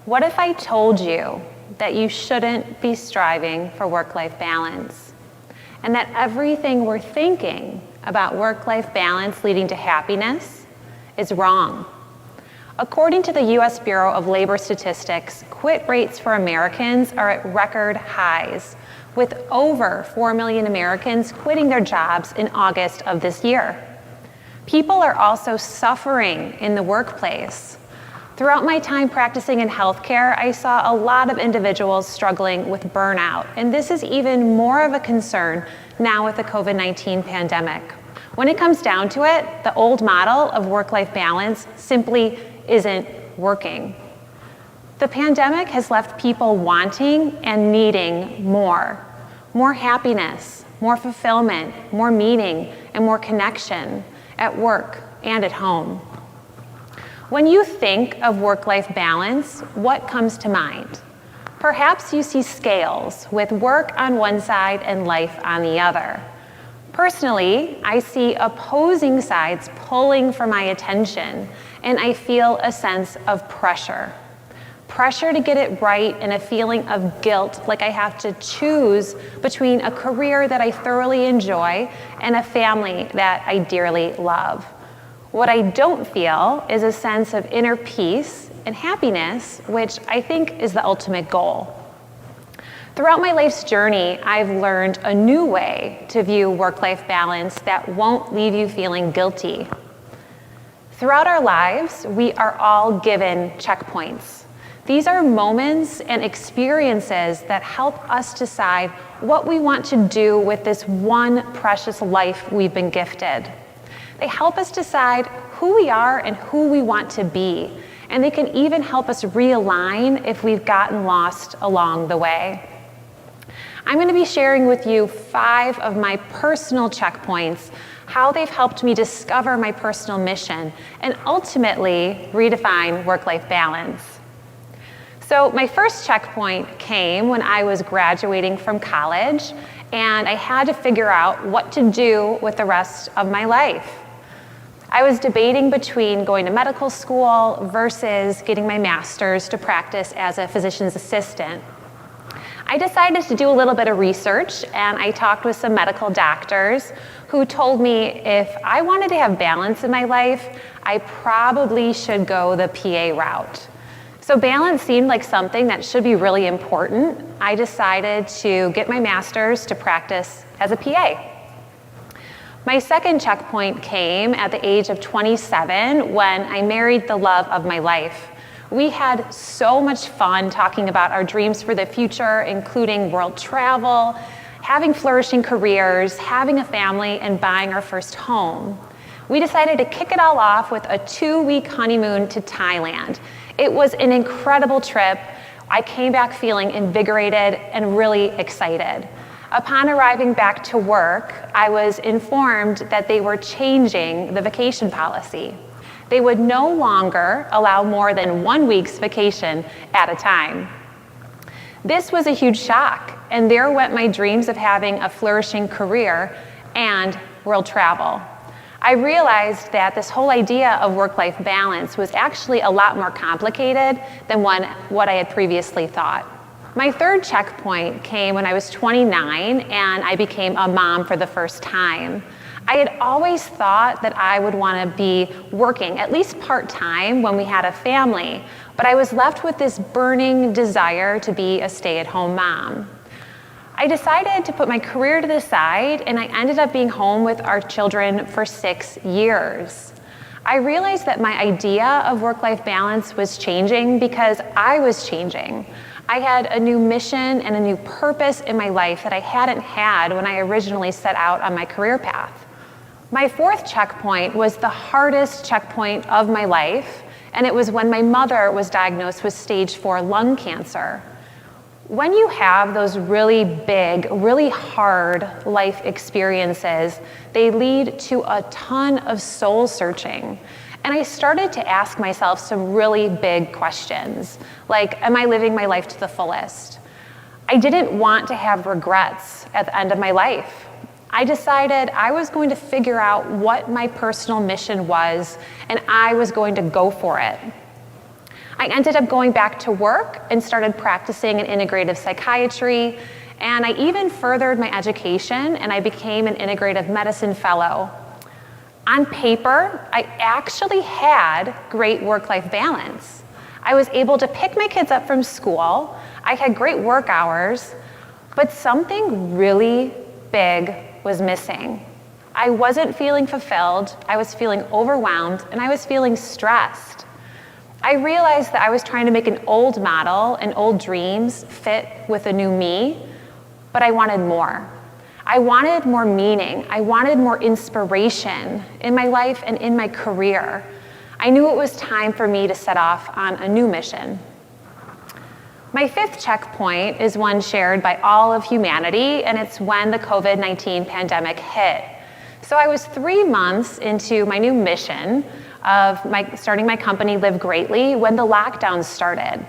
What if I told you that you shouldn't be striving for work-life balance, and that everything we're thinking about work-life balance leading to happiness is wrong? According to the U.S. Bureau of Labor Statistics, quit rates for Americans are at record highs, with over 4 million Americans quitting their jobs in August of this year. People are also suffering in the workplace. Throughout my time practicing in healthcare, I saw a lot of individuals struggling with burnout, and this is even more of a concern now with the COVID-19 pandemic. When it comes down to it, the old model of work-life balance simply isn't working. The pandemic has left people wanting and needing more happiness, more fulfillment, more meaning, and more connection at work and at home. When you think of work-life balance, what comes to mind? Perhaps you see scales with work on one side and life on the other. Personally, I see opposing sides pulling for my attention, and I feel a sense of pressure. Pressure to get it right and a feeling of guilt, like I have to choose between a career that I thoroughly enjoy and a family that I dearly love. What I don't feel is a sense of inner peace and happiness, which I think is the ultimate goal. Throughout my life's journey, I've learned a new way to view work-life balance that won't leave you feeling guilty. Throughout our lives, we are all given checkpoints. These are moments and experiences that help us decide what we want to do with this one precious life we've been gifted. They help us decide who we are and who we want to be, and they can even help us realign if we've gotten lost along the way. I'm going to be sharing with you 5 of my personal checkpoints, how they've helped me discover my personal mission and ultimately redefine work-life balance. So my first checkpoint came when I was graduating from college, and I had to figure out what to do with the rest of my life. I was debating between going to medical school versus getting my master's to practice as a physician's assistant. I decided to do a little bit of research, and I talked with some medical doctors who told me if I wanted to have balance in my life, I probably should go the PA route. So balance seemed like something that should be really important. I decided to get my master's to practice as a PA. My second checkpoint came at the age of 27 when I married the love of my life. We had so much fun talking about our dreams for the future, including world travel, having flourishing careers, having a family, and buying our first home. We decided to kick it all off with a 2-week honeymoon to Thailand. It was an incredible trip. I came back feeling invigorated and really excited. Upon arriving back to work, I was informed that they were changing the vacation policy. They would no longer allow more than 1 week's vacation at a time. This was a huge shock, and there went my dreams of having a flourishing career and world travel. I realized that this whole idea of work-life balance was actually a lot more complicated than what I had previously thought. My third checkpoint came when I was 29 and I became a mom for the first time. I had always thought that I would want to be working at least part-time when we had a family, but I was left with this burning desire to be a stay-at-home mom. I decided to put my career to the side, and I ended up being home with our children for 6 years. I realized that my idea of work-life balance was changing because I was changing. I had a new mission and a new purpose in my life that I hadn't had when I originally set out on my career path. My fourth checkpoint was the hardest checkpoint of my life, and it was when my mother was diagnosed with stage 4 lung cancer. When you have those really big, really hard life experiences, they lead to a ton of soul searching. And I started to ask myself some really big questions, like, am I living my life to the fullest? I didn't want to have regrets at the end of my life. I decided I was going to figure out what my personal mission was, and I was going to go for it. I ended up going back to work and started practicing in integrative psychiatry, and I even furthered my education and I became an integrative medicine fellow. On paper, I actually had great work-life balance. I was able to pick my kids up from school, I had great work hours, but something really big was missing. I wasn't feeling fulfilled, I was feeling overwhelmed, and I was feeling stressed. I realized that I was trying to make an old model and old dreams fit with a new me, but I wanted more. I wanted more meaning. I wanted more inspiration in my life and in my career. I knew it was time for me to set off on a new mission. My fifth checkpoint is one shared by all of humanity, and it's when the COVID-19 pandemic hit. So I was 3 months into my new mission of starting my company, Live Greatly, when the lockdowns started.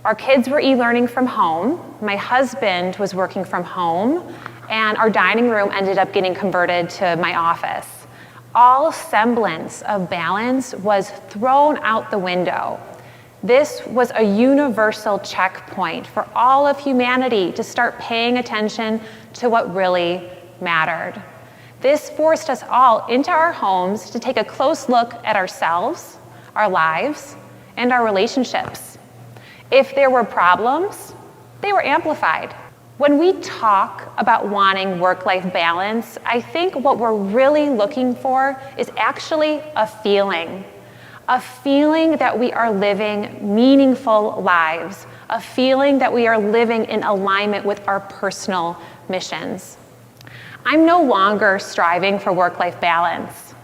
Our kids were e-learning from home, my husband was working from home, and our dining room ended up getting converted to my office. All semblance of balance was thrown out the window. This was a universal checkpoint for all of humanity to start paying attention to what really mattered. This forced us all into our homes to take a close look at ourselves, our lives, and our relationships. If there were problems, they were amplified. When we talk about wanting work-life balance, I think what we're really looking for is actually a feeling that we are living meaningful lives, a feeling that we are living in alignment with our personal missions. I'm no longer striving for work-life balance.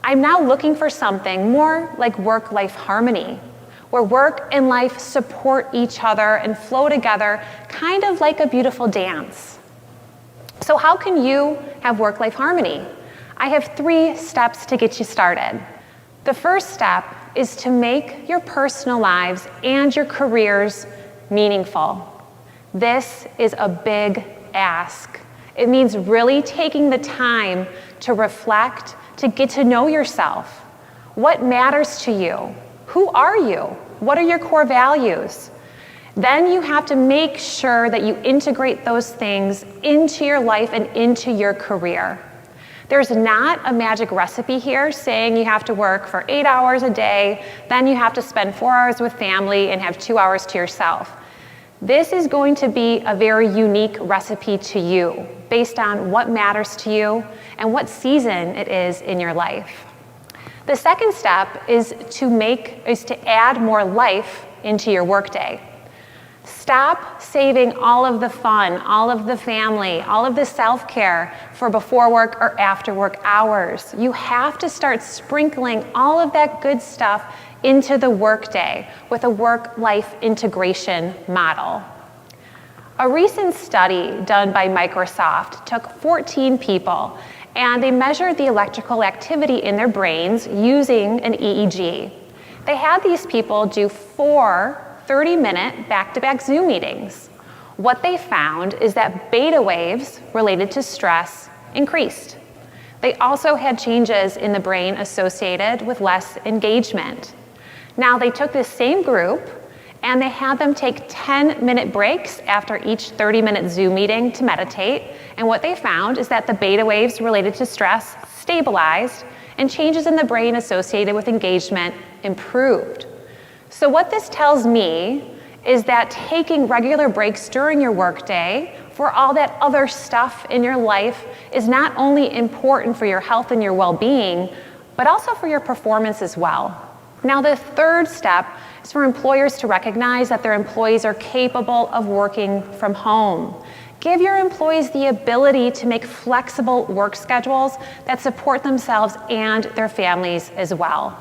I'm now looking for something more like work-life harmony, where work and life support each other and flow together, kind of like a beautiful dance. So how can you have work-life harmony? I have 3 steps to get you started. The first step is to make your personal lives and your careers meaningful. This is a big ask. It means really taking the time to reflect, to get to know yourself. What matters to you? Who are you? What are your core values? Then you have to make sure that you integrate those things into your life and into your career. There's not a magic recipe here saying you have to work for 8 hours a day, then you have to spend 4 hours with family and have 2 hours to yourself. This is going to be a very unique recipe to you based on what matters to you and what season it is in your life. The second step is to add more life into your workday. Stop saving all of the fun, all of the family, all of the self-care for before work or after work hours. You have to start sprinkling all of that good stuff into the workday with a work-life integration model. A recent study done by Microsoft took 14 people and they measured the electrical activity in their brains using an EEG. They had these people do 4 30-minute back-to-back Zoom meetings. What they found is that beta waves related to stress increased. They also had changes in the brain associated with less engagement. Now they took this same group and they had them take 10-minute breaks after each 30-minute Zoom meeting to meditate. And what they found is that the beta waves related to stress stabilized and changes in the brain associated with engagement improved. So what this tells me is that taking regular breaks during your workday for all that other stuff in your life is not only important for your health and your well-being, but also for your performance as well. Now, the third step is for employers to recognize that their employees are capable of working from home. Give your employees the ability to make flexible work schedules that support themselves and their families as well.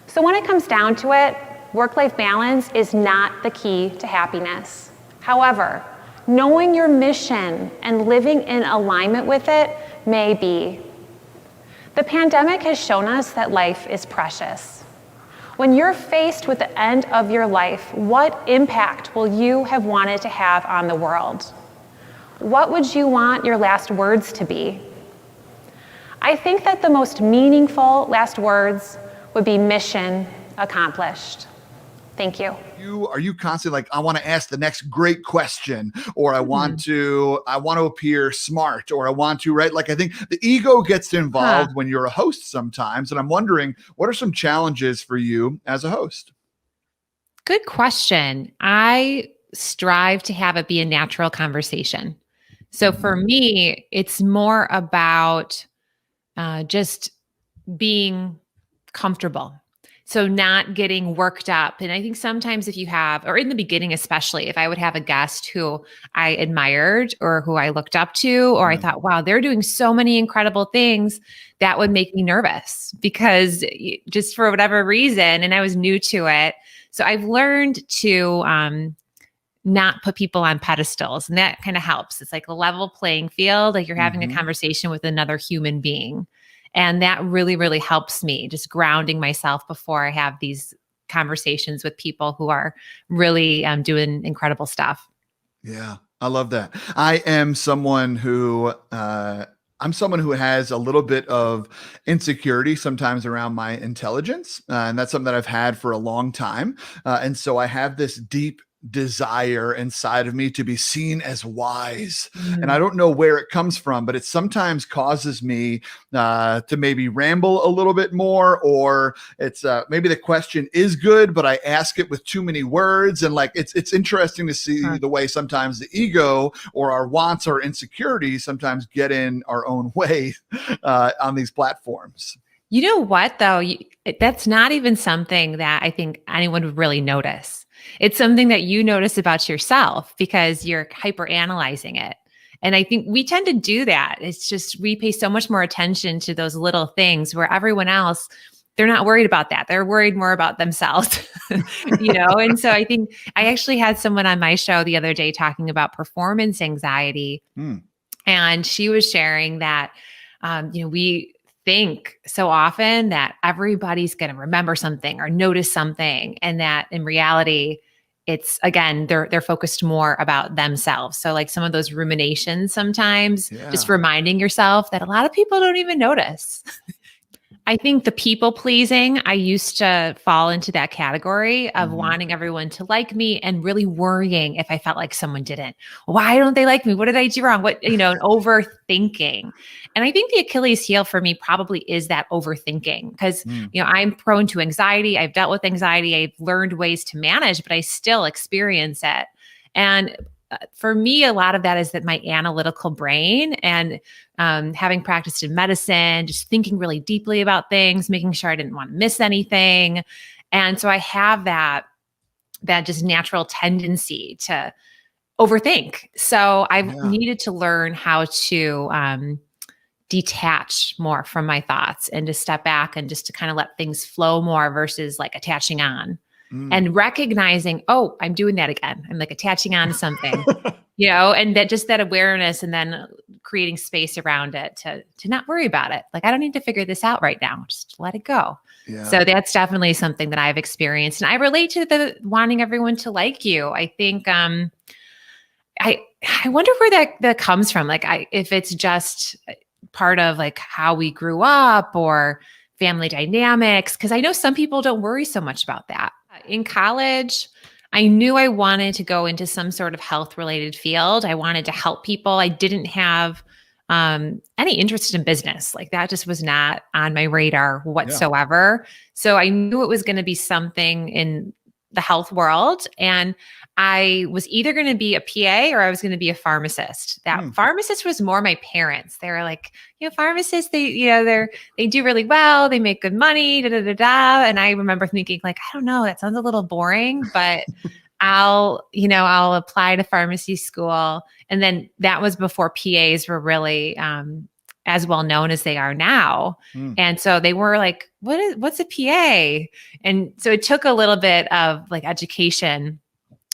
So when it comes down to it, work-life balance is not the key to happiness. However, knowing your mission and living in alignment with it may be. The pandemic has shown us that life is precious. When you're faced with the end of your life, what impact will you have wanted to have on the world? What would you want your last words to be? I think that the most meaningful last words would be mission accomplished. Thank you. Are you constantly like, I want to ask the next great question, or I want to appear smart, or I want to, right? Like, I think the ego gets involved when you're a host sometimes. And I'm wondering, what are some challenges for you as a host? Good question. I strive to have it be a natural conversation. So for me, it's more about just being comfortable. So not getting worked up. And I think sometimes if you have, or in the beginning, especially if I would have a guest who I admired or who I looked up to, or I thought, wow, they're doing so many incredible things, that would make me nervous because just for whatever reason, and I was new to it. So I've learned to not put people on pedestals, and that kind of helps. It's like a level playing field, like you're having a conversation with another human being. And that really, really helps me just grounding myself before I have these conversations with people who are really doing incredible stuff. Yeah, I love that. I am someone who has a little bit of insecurity sometimes around my intelligence. And that's something that I've had for a long time. And so I have this deep desire inside of me to be seen as wise. And I don't know where it comes from, but it sometimes causes me to maybe ramble a little bit more, or it's maybe the question is good, but I ask it with too many words. And like, it's interesting to see the way sometimes the ego or our wants or insecurities sometimes get in our own way on these platforms. You know what, though? That's not even something that I think anyone would really notice. It's something that you notice about yourself because you're hyper analyzing it. And I think we tend to do that. It's just, we pay so much more attention to those little things where everyone else, they're not worried about that. They're worried more about themselves, And so I think I actually had someone on my show the other day talking about performance anxiety. And she was sharing that, we think so often that everybody's going to remember something or notice something. And that in reality, it's again, they're focused more about themselves. So like some of those ruminations sometimes, just reminding yourself that a lot of people don't even notice. I think the people pleasing, I used to fall into that category of wanting everyone to like me and really worrying if I felt like someone didn't. Why don't they like me? What did I do wrong? And overthinking. And I think the Achilles heel for me probably is that overthinking because, I'm prone to anxiety. I've dealt with anxiety. I've learned ways to manage, but I still experience it. And for me, a lot of that is that my analytical brain and having practiced in medicine, just thinking really deeply about things, making sure I didn't want to miss anything. And so I have that just natural tendency to overthink. So I've needed to learn how to detach more from my thoughts and to step back and just to kind of let things flow more versus like attaching on. And recognizing, oh, I'm doing that again. I'm like attaching on to something, and that just that awareness and then creating space around it to not worry about it. Like, I don't need to figure this out right now. Just let it go. Yeah. So that's definitely something that I've experienced. And I relate to the wanting everyone to like you. I think, I wonder where that comes from. Like if it's just part of like how we grew up or family dynamics, because I know some people don't worry so much about that. In college, I knew I wanted to go into some sort of health-related field. I wanted to help people. I didn't have any interest in business. Like that just was not on my radar whatsoever. Yeah. So I knew it was going to be something in the health world. And I was either going to be a PA or I was going to be a pharmacist. That pharmacist was more my parents. They were like, pharmacists, they do really well. They make good money, da, da, da, da. And I remember thinking like, I don't know, that sounds a little boring, but I'll apply to pharmacy school. And then that was before PAs were really, as well known as they are now. And so they were like, what's a PA? And so it took a little bit of like education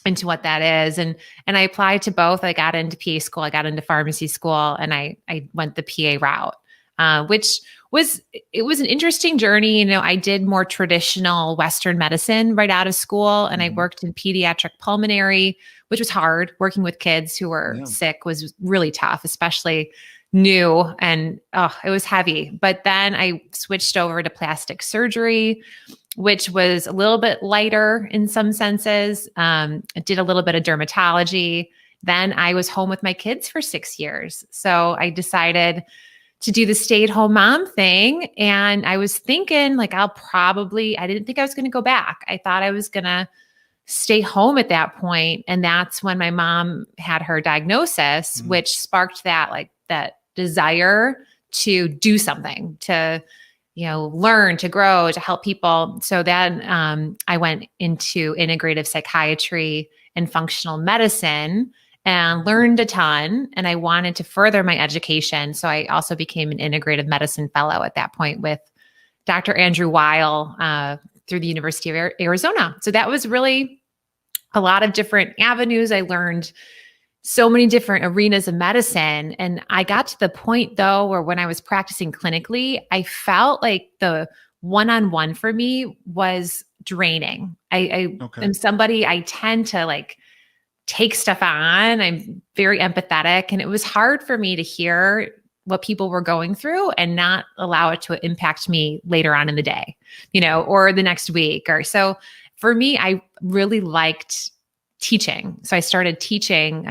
into what that is. And I applied to both. I got into PA school, I got into pharmacy school, and I went the PA route, which was an interesting journey. I did more traditional Western medicine right out of school. And I worked in pediatric pulmonary, which was hard. Working with kids who were sick was really tough, especially new, and it was heavy. But then I switched over to plastic surgery, which was a little bit lighter in some senses. I did a little bit of dermatology. Then I was home with my kids for 6 years. So I decided to do the stay-at-home mom thing. And I was thinking like, I didn't think I was going to go back. I thought I was going to stay home at that point. And that's when my mom had her diagnosis, which sparked that desire to do something, to learn, to grow, to help people. So then I went into integrative psychiatry and functional medicine and learned a ton. And I wanted to further my education. So I also became an integrative medicine fellow at that point with Dr. Andrew Weil through the University of Arizona. So that was really a lot of different avenues. I learned so many different arenas of medicine. And I got to the point though, where when I was practicing clinically, I felt like the one-on-one for me was draining. I am somebody, I tend to take stuff on. I'm very empathetic. And it was hard for me to hear what people were going through and not allow it to impact me later on in the day, or the next week or so. For me, I really liked teaching. So I started teaching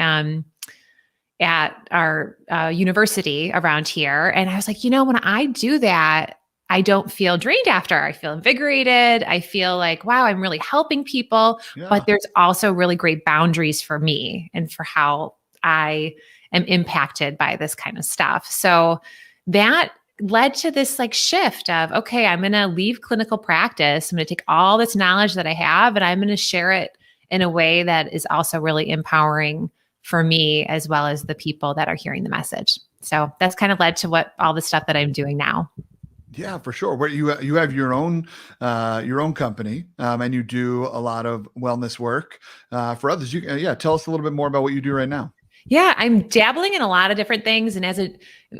at our university around here. And I was like, when I do that, I don't feel drained after. I feel invigorated. I feel like, wow, I'm really helping people. Yeah. But there's also really great boundaries for me and for how I am impacted by this kind of stuff. So that led to this shift of, okay, I'm going to leave clinical practice. I'm going to take all this knowledge that I have and I'm going to share it in a way that is also really empowering for me as well as the people that are hearing the message. So that's kind of led to all the stuff that I'm doing now. Yeah, for sure. Where you have your own company, and you do a lot of wellness work for others. Tell us a little bit more about what you do right now. Yeah, I'm dabbling in a lot of different things. And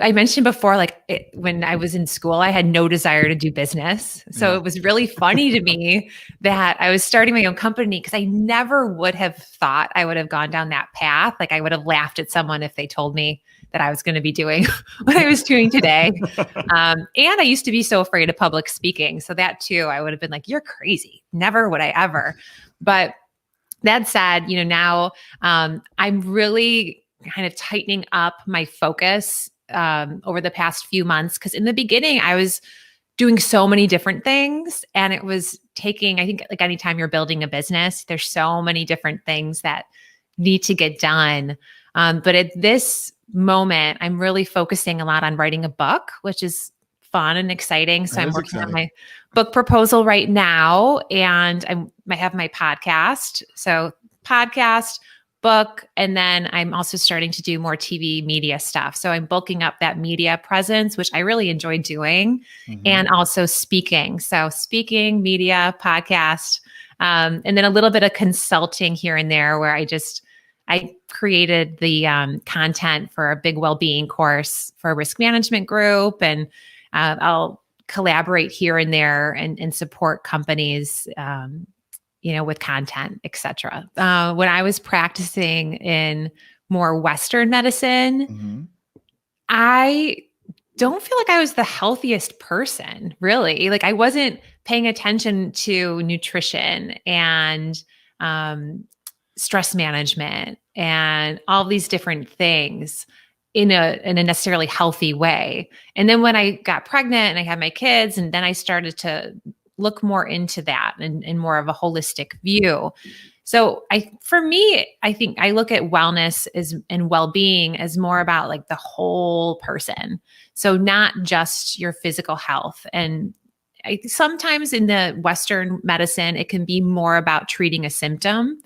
I mentioned before, when I was in school, I had no desire to do business. So It was really funny to me that I was starting my own company because I never would have thought I would have gone down that path. I would have laughed at someone if they told me that I was going to be doing what I was doing today. And I used to be so afraid of public speaking. So that too, I would have been like, you're crazy. Never would I ever. But that said, now I'm really kind of tightening up my focus over the past few months. Because in the beginning, I was doing so many different things. And it was taking, I think, anytime you're building a business, there's so many different things that need to get done. But at this moment, I'm really focusing a lot on writing a book, which is fun and exciting. So I'm working on my book proposal right now, and I have my podcast. So podcast, book, and then I'm also starting to do more TV media stuff. So I'm bulking up that media presence, which I really enjoy doing, and also speaking. So speaking, media, podcast, and then a little bit of consulting here and there where I created the content for a big well-being course for a risk management group, and I'll collaborate here and there and support companies, with content, et cetera. When I was practicing in more Western medicine, I don't feel like I was the healthiest person, really. I wasn't paying attention to nutrition and stress management and all these different things in a necessarily healthy way. And then when I got pregnant and I had my kids, and then I started to look more into that and more of a holistic view. So for me, I think I look at wellness and well-being as more about the whole person. So not just your physical health. And sometimes in the Western medicine, it can be more about treating a symptom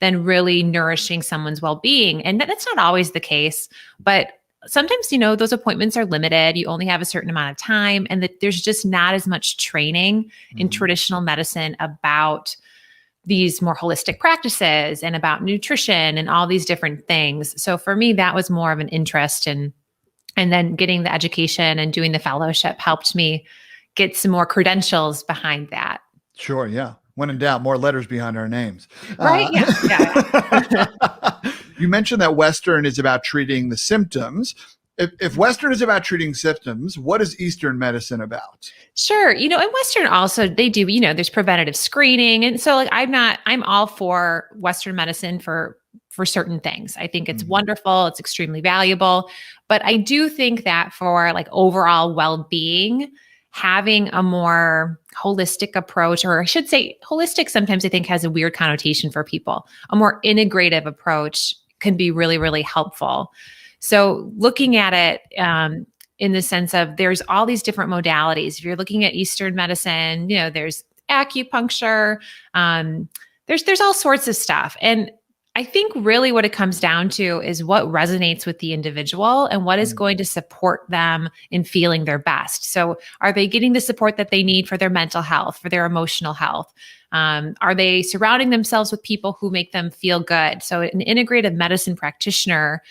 than really nourishing someone's well-being. And that's not always the case, but sometimes, those appointments are limited. You only have a certain amount of time, and that there's just not as much training in traditional medicine about these more holistic practices and about nutrition and all these different things. So for me, that was more of an interest and then getting the education and doing the fellowship helped me get some more credentials behind that. Sure. Yeah. When in doubt, more letters behind our names. Right. Yeah. You mentioned that Western is about treating the symptoms. If Western is about treating symptoms, what is Eastern medicine about? Sure. In Western also, they do, there's preventative screening. And so I'm all for Western medicine for certain things. I think it's wonderful. It's extremely valuable. But I do think that for like overall well-being, having a more holistic approach, or I should say holistic sometimes I think has a weird connotation for people. A more integrative approach can be really, really helpful. So looking at it in the sense of there's all these different modalities. If you're looking at Eastern medicine, there's acupuncture, there's all sorts of stuff. And I think really what it comes down to is what resonates with the individual and what is going to support them in feeling their best. So are they getting the support that they need for their mental health, for their emotional health? Are they surrounding themselves with people who make them feel good? So an integrative medicine practitioner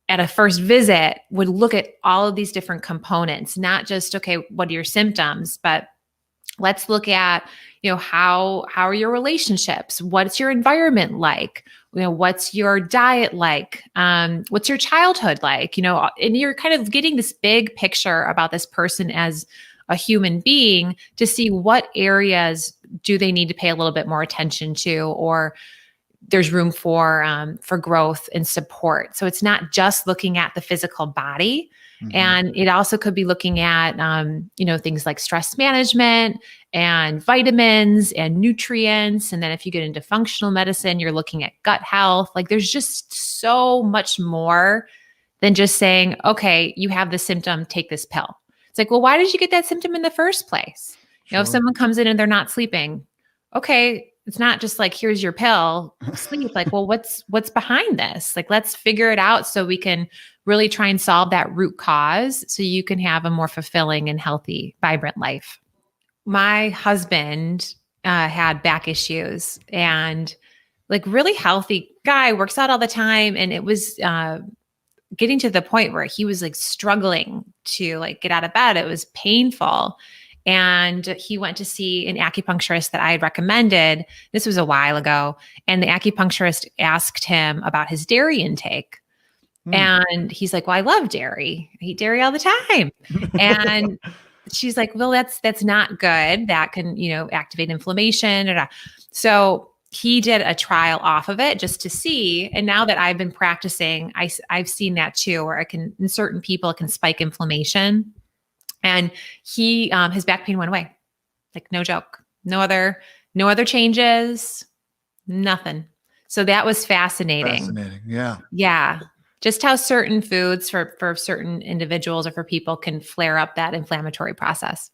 at a first visit would look at all of these different components, not just, okay, what are your symptoms, but let's look at, how are your relationships? What's your environment like? What's your diet like? What's your childhood like? And you're kind of getting this big picture about this person as a human being to see what areas do they need to pay a little bit more attention to, or there's room for growth and support. So it's not just looking at the physical body. And it also could be looking at, things like stress management and vitamins and nutrients. And then if you get into functional medicine, you're looking at gut health. Like there's just so much more than just saying, okay, you have this symptom, take this pill. It's like, well, why did you get that symptom in the first place? If someone comes in and they're not sleeping, okay, it's not just like, here's your pill, sleep. Like, well, what's behind this? Like, let's figure it out so we can really try and solve that root cause so you can have a more fulfilling and healthy, vibrant life. My husband had back issues and like really healthy guy, works out all the time. And it was getting to the point where he was like struggling to like get out of bed. It was painful. And he went to see an acupuncturist that I had recommended. This was a while ago. And the acupuncturist asked him about his dairy intake. And he's like, well, I love dairy. I eat dairy all the time. And she's like, well, that's not good. That can, activate inflammation. So he did a trial off of it just to see. And now that I've been practicing, I've seen that too, where in certain people, it can spike inflammation. And his back pain went away. Like no joke, no other changes, nothing. So that was fascinating. Fascinating. Yeah. Yeah. Just how certain foods for certain individuals or for people can flare up that inflammatory process.